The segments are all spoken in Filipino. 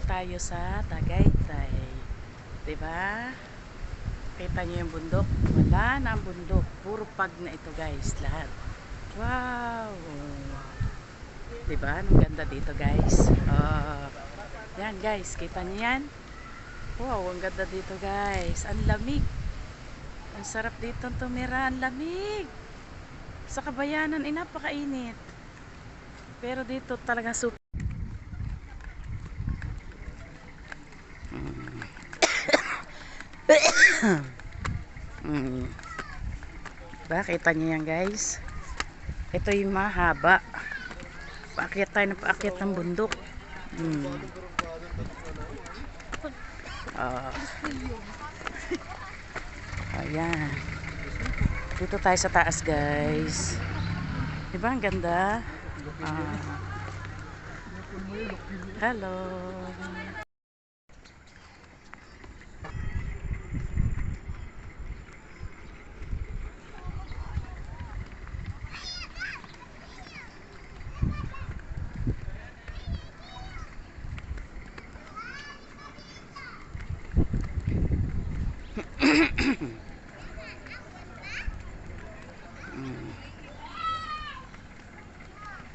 tayo sa Tagaytay. 'Di ba? Kita niyo yung bundok? Wala na ang bundok. Puro pag na ito, guys, lahat. Wow! 'Di ba? Ang ganda dito, guys. Yan, guys, kita niyo yan? Wow, ang ganda dito, guys. Ang lamig. Ang sarap dito tumira, ang lamig. Sa Kabayanan ay napakainit. Pero dito talagang super. Diba? Kita niyo yan, guys. Ito yung mahaba. Paakyat tayo na paakyat ng bundok. Ayan. Dito tayo sa taas, guys. Diba ang ganda? Hello.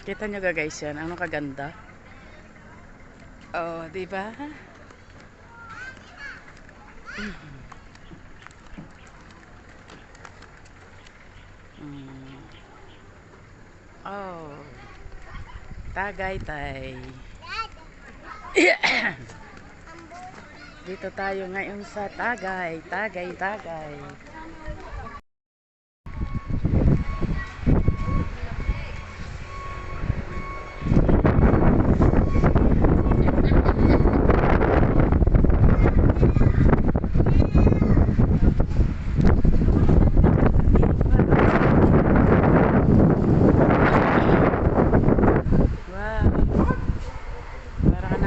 Kita nyo guys yan, ano kaganda. Oh, di ba? Oh. Tagaytay. Dito tayo ngayon sa Tagay.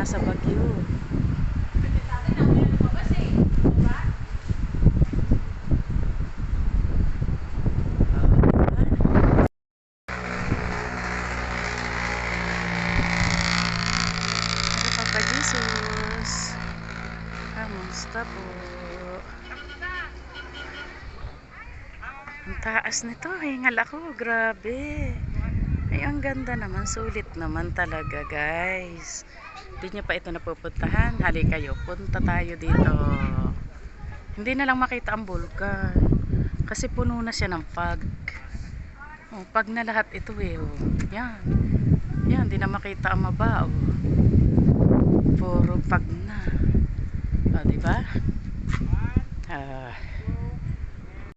Sa Baguio. Papa Jesus. Kamusta po? Ang taas nito, hingal ako, grabe. Ay, ang ganda naman, sulit naman talaga, guys. Hindi nyo pa ito napupuntahan, hali kayo, punta tayo dito. Hindi na lang makita ang bulkan kasi puno na siya ng pag. Pag na lahat ito eh. Yan, hindi na makita ang maba. Puro pag na. Diba?